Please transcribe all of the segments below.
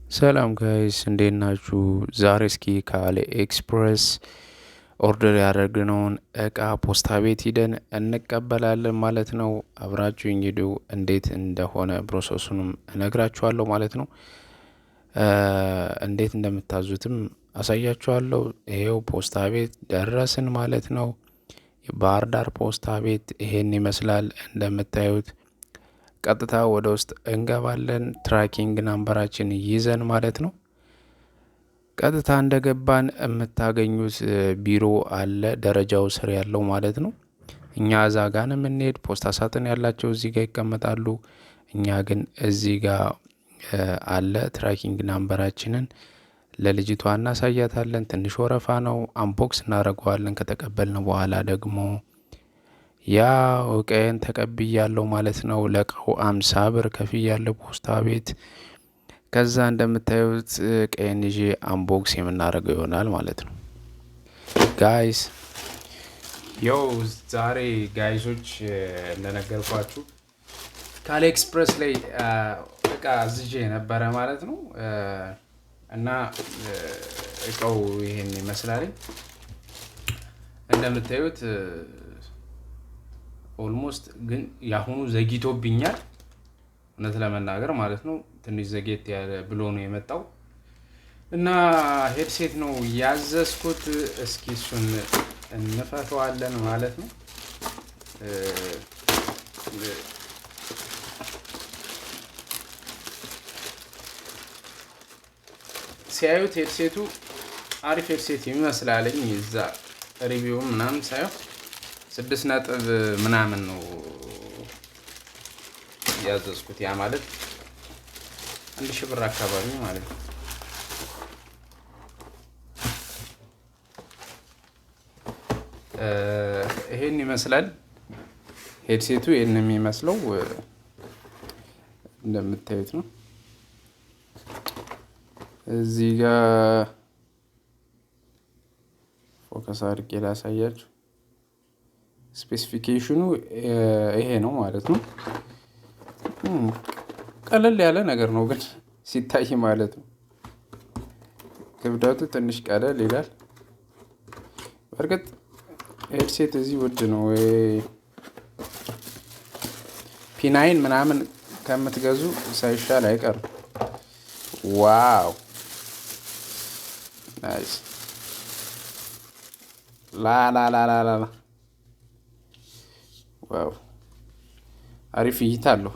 ሰላም ጋይስ እንዴት ናችሁ? ዛሬ እስኪ ከአሊ ኤክስፕረስ ኦርደር ያደረግነውን እቃ ፖስታ ቤት ሂደን እንቀበላለን ማለት ነው። አብራችሁኝ ሂዱ። እንዴት እንደሆነ ፕሮሰሱንም እነግራችኋለሁ ማለት ነው። እንዴት እንደምታዙትም አሳያችኋለሁ። ይሄው ፖስታ ቤት ደረስን ማለት ነው። የባህር ዳር ፖስታ ቤት ይሄን ይመስላል እንደምታዩት። ቀጥታ ወደ ውስጥ እንገባለን ትራኪንግ ናምበራችን ይዘን ማለት ነው። ቀጥታ እንደገባን የምታገኙት ቢሮ አለ ደረጃው ስር ያለው ማለት ነው። እኛ እዛ ጋር ነው የምንሄድ። ፖስታ ሳጥን ያላቸው እዚህ ጋር ይቀመጣሉ። እኛ ግን እዚህ ጋር አለ ትራኪንግ ናምበራችንን ለልጅቷ እናሳያታለን። ትንሽ ወረፋ ነው። አንቦክስ እናደርገዋለን። ከተቀበልን በኋላ ደግሞ ያው እቃዬን ተቀብያለሁ ማለት ነው። ለእቃው 50 ብር ከፍያለሁ ፖስታ ቤት። ከዛ እንደምታዩት እቃዬን ይዤ አንቦክስ የምናደርገው ይሆናል ማለት ነው። ጋይስ ያው ዛሬ ጋይሶች እንደነገርኳችሁ ከአሊ ኤክስፕረስ ላይ እቃ አዝዤ ነበረ ማለት ነው። እና እቃው ይሄን ይመስላል እንደምታዩት። ኦልሞስት ግን ያሁኑ ዘግይቶብኛል እውነት ለመናገር ማለት ነው። ትንሽ ዘግየት ያለ ብሎ ነው የመጣው እና ሄድሴት ነው ያዘዝኩት። እስኪ እሱን እንፈተዋለን ማለት ነው። ሲያዩት ሄድሴቱ አሪፍ ሄድሴት ይመስላለኝ። እዛ ሪቪው ምናምን ሳየው 6 ነጥብ ምናምን ነው ያዘዝኩት። ያ ማለት 1000 ብር አካባቢ ማለት ነው። ይሄን ይመስላል ሄድሴቱ። ይሄን የሚመስለው እንደምታዩት ነው። እዚህ ጋር ፎከስ አድርጌ ላሳያችሁ። ስፔሲፊኬሽኑ ይሄ ነው ማለት ነው። ቀለል ያለ ነገር ነው ግን ሲታይ ማለት ነው። ክብደቱ ትንሽ ቀለል ይላል። በእርግጥ ሄድሴት እዚህ ውድ ነው። ፒናይን ምናምን ከምትገዙ ሳይሻል አይቀርም። ዋው ናይስ። ላላላላላ ዋው አሪፍ እይታ አለው።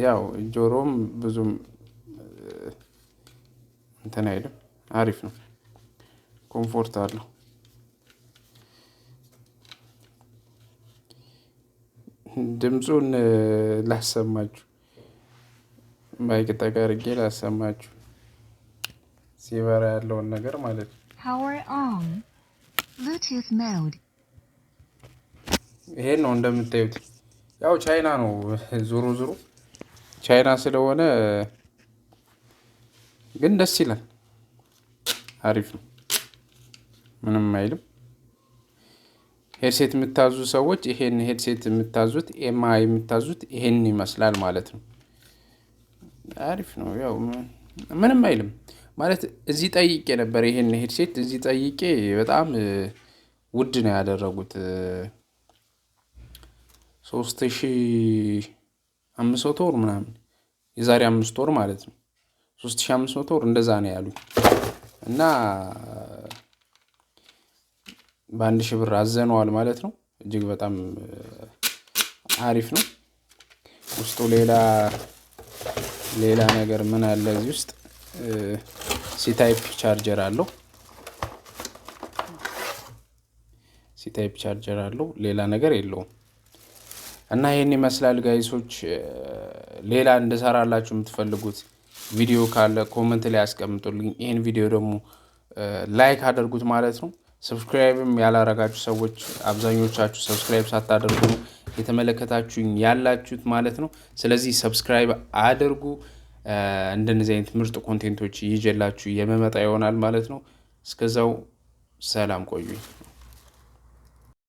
ያው ጆሮም ብዙም እንትን አይልም። አሪፍ ነው። ኮምፎርት አለው። ድምፁን ላሰማችሁ፣ ማይክ ጠጋ አድርጌ ላሰማችሁ ሲበራ ያለውን ነገር ማለት ነው። Power on Bluetooth mode። ይሄን ነው እንደምታዩት። ያው ቻይና ነው ዙሩ ቻይና ስለሆነ ግን ደስ ይላል። አሪፍ ነው። ምንም አይልም። ሄድሴት የምታዙ ሰዎች ይሄን ሄድሴት የምታዙት ኤምአይ የምታዙት ይሄን ይመስላል ማለት ነው። አሪፍ ነው። ያው ምንም አይልም ማለት እዚህ ጠይቄ ነበር። ይሄን ሄድሴት እዚህ ጠይቄ በጣም ውድ ነው ያደረጉት። 3500 ወር ምናምን የዛሬ 5 ወር ማለት ነው። 3500 ወር እንደዛ ነው ያሉኝ እና በ1000 ብር አዘነዋል ማለት ነው። እጅግ በጣም አሪፍ ነው። ውስጡ ሌላ ነገር ምን አለ እዚህ ውስጥ? ሲታይፕ ቻርጀር አለው። ሌላ ነገር የለውም። እና ይሄን ይመስላል ጋይሶች። ሌላ እንድሰራላችሁ የምትፈልጉት ቪዲዮ ካለ ኮመንት ላይ አስቀምጡልኝ። ይሄን ቪዲዮ ደግሞ ላይክ አድርጉት ማለት ነው። ሰብስክራይብም ያላረጋችሁ ሰዎች አብዛኞቻችሁ ሰብስክራይብ ሳታደርጉ የተመለከታችሁኝ ያላችሁት ማለት ነው። ስለዚህ ሰብስክራይብ አድርጉ። እንደነዚህ አይነት ምርጥ ኮንቴንቶች ይዤላችሁ የመመጣ ይሆናል ማለት ነው። እስከዛው ሰላም ቆዩኝ።